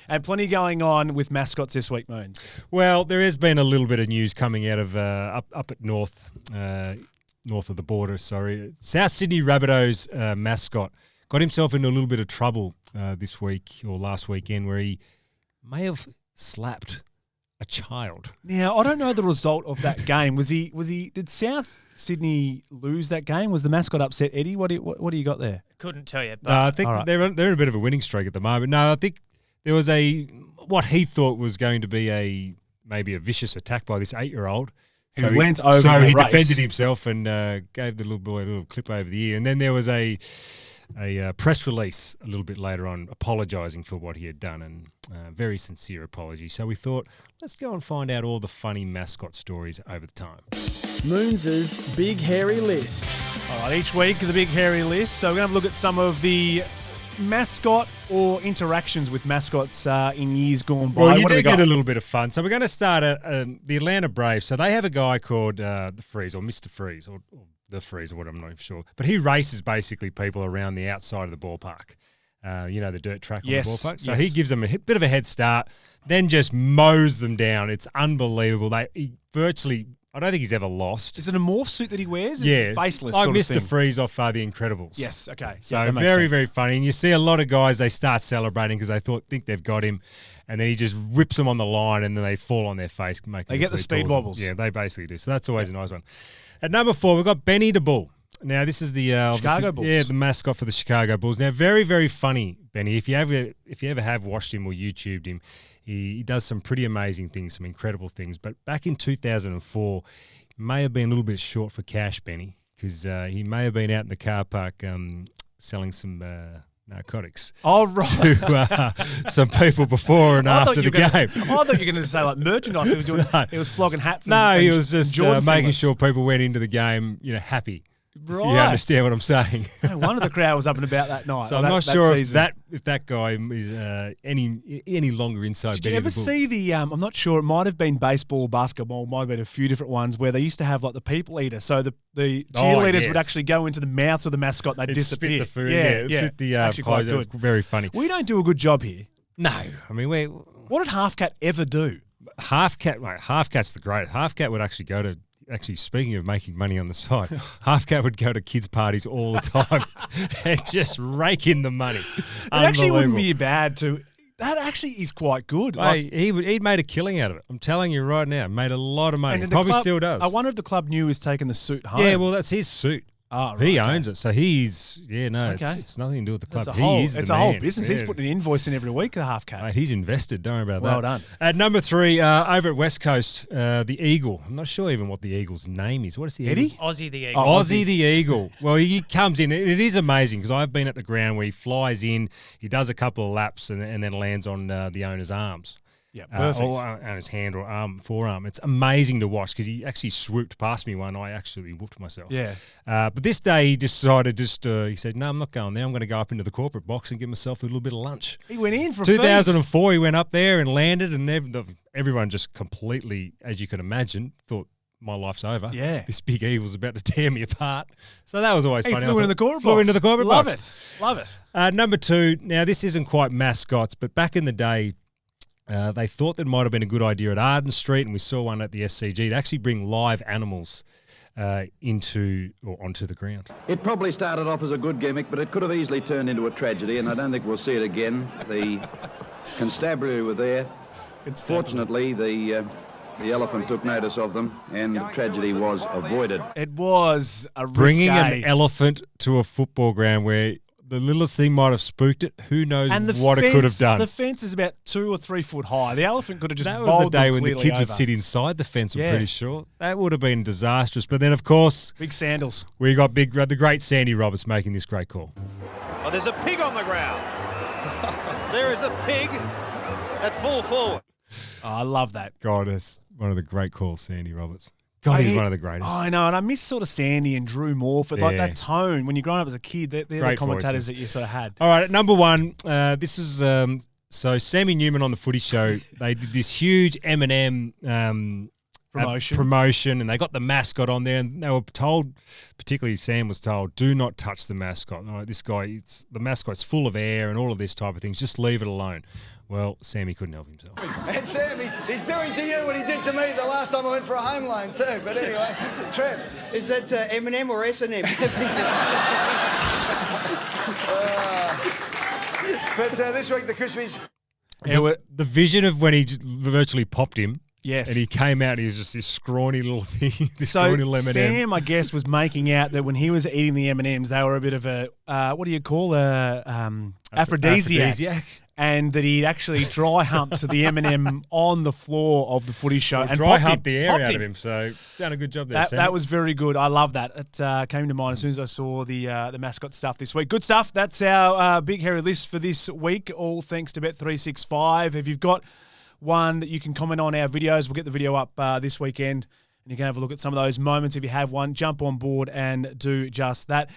And plenty going on with mascots this week, Moons. Well, there has been a little bit of news coming out of up at north of the border. Sorry, South Sydney Rabbitohs mascot got himself into a little bit of trouble this week or last weekend, where he may have slapped a child. Now, I don't know the result of that game. Did South Sydney lose that game? Was the mascot upset, Eddie? What do you got there? Couldn't tell you. But No, I think they're in a bit of a winning streak at the moment. No, I think there was what he thought was going to be maybe a vicious attack by this 8-year-old. Who went over So the he race. defended himself and gave the little boy a little clip over the ear. And then there was a press release a little bit later on apologising for what he had done, and very sincere apology. So we thought, let's go and find out all the funny mascot stories over the time. Moons' Big Hairy List. All right, each week, the big hairy list. So we're going to look at some of the mascot or interactions with mascots in years gone by. Well, you What do do we got? get a little bit of fun. So we're going to start at the Atlanta Braves. So they have a guy called the Freeze, or Mr. Freeze, or the Freeze, or what, I'm not sure. But he races basically people around the outside of the ballpark. The dirt track on the ballpark. So he gives them a bit of a head start, then just mows them down. It's unbelievable. I don't think he's ever lost. Is it a morph suit that he wears? Yeah, Faceless like sort of Mr. thing. Freeze off The Incredibles. Yes, okay. So Yeah, that makes very, sense. very funny. And you see a lot of guys, they start celebrating because they think they've got him, and then he just rips them on the line, and then they fall on their face. They get the speed wobbles. Yeah, they basically do. So that's always a nice one. At number 4, we've got Benny the Bull. Now, this is the Chicago Bulls. Yeah, the mascot for the Chicago Bulls. Now, very, very funny, Benny. If you ever have watched him or YouTubed him, he does some pretty amazing things, some incredible things. But back in 2004, he may have been a little bit short for cash, Benny, because he may have been out in the car park selling some narcotics. Oh, right. To some people before and after the game. I thought you were going to say like merchandise. He was doing. He was flogging hats. No, he and was just Jordan making singlets. sure people went into the game, happy. Right. If you understand what I'm saying. No wonder the crowd was up and about that night. So or I'm that- not that sure season. if that guy is any longer inside. Did Benny you ever the Bull. see the? I'm not sure. It might have been baseball, basketball. Might have been a few different ones where they used to have like the people eater. So the cheerleaders would yes. actually go into the mouths of the mascot. and They'd It'd disappear. spit the food? Yeah. Spit the Actually clothes. quite It was good. very funny. We don't do a good job here. No, I mean What did Half Cat ever do? Half Cat's the great. Half Cat would actually go to. Actually, speaking of making money on the side, Half Cat would go to kids' parties all the time and just rake in the money. It actually wouldn't Unbelievable. be bad to. That actually is quite good. Hey, he'd made a killing out of it. I'm telling you right now, made a lot of money. and the Probably club- still does. I wonder if the club knew he was taking the suit home. Yeah, well, that's his suit. Oh, He right, owns it, so he's Okay. it's nothing to do with the club. It's a whole, He is it's the a whole man. business. Yeah. He's putting an invoice in every week, the Half Cat. Mate, he's invested. Don't worry about Well that. done. At number 3, over at West Coast, the Eagle. I'm not sure even what the Eagle's name is. What is the Eddie? Eagle? Aussie the Eagle. Oh, Aussie the Eagle. Well, he comes in. It is amazing because I've been at the ground where he flies in, he does a couple of laps, and then lands on the owner's arms. Yeah, perfect. Or on his hand or forearm. It's amazing to watch because he actually swooped past me one. I actually whooped myself. Yeah. But this day he decided he said, no, I'm not going there. I'm going to go up into the corporate box and get myself a little bit of lunch. He went in for food. 2004, he went up there and landed, and everyone just completely, as you can imagine, thought, my life's over. Yeah. This big eagle's about to tear me apart. So that was always He funny. flew I into the thought, corporate flew box. into the corporate Love box. it. Love it. Number 2, now this isn't quite mascots, but back in the day, they thought that might have been a good idea at Arden Street, and we saw one at the SCG, to actually bring live animals onto the ground. It probably started off as a good gimmick, but it could have easily turned into a tragedy, and I don't think we'll see it again. The constabulary were there. Fortunately, the elephant took notice of them, and tragedy was avoided. It was a Bringing risque. an elephant to a football ground where the littlest thing might have spooked it, who knows and the what fence, it could have done. The fence is about 2 or 3 foot high. The elephant could have just That was the bowled day them when the clearly kids would over. sit inside the fence, I'm Yeah. pretty sure. That would have been disastrous. But then, of course, Big sandals. we got the great Sandy Roberts making this great call. Oh, there's a pig on the ground. There is a pig at full forward. Oh, I love that. God, that's one of the great calls, Sandy Roberts. God, he's one of the greatest. Oh, I know, and I miss sort of Sandy and Drew Morford. Like Yeah. that tone when you're growing up as a kid, they're the Great commentators voices. that you sort of had. All right, at number 1, this is so Sammy Newman on the Footy Show. They did this huge M&M promotion, and they got the mascot on there, and they were told, particularly Sam was told, do not touch the mascot. All right, this guy, the mascot's full of air and all of this type of things. Just leave it alone. Well, Sammy couldn't help himself. And Sam, he's doing to you what he did to me the last time I went for a home loan too. But anyway, Trev, is that M&M or S&M? But this week the Crispies. The vision of when he just virtually popped him. Yes. And he came out, he was just this scrawny little thing, this So scrawny little M&M. Sam, I guess, was making out that when he was eating the M&Ms, they were a bit of a, what do you call aphrodisiac. And that he'd actually dry humped the M&M on the floor of the footy show. Well, and dry popped humped the air popped out of him, so done a good job there, Sam. That was very good. I love that. It came to mind as soon as I saw the mascot stuff this week. Good stuff. That's our big hairy list for this week, all thanks to Bet365. If you've got one that you can comment on our videos, we'll get the video up this weekend, and you can have a look at some of those moments. If you have one, jump on board and do just that.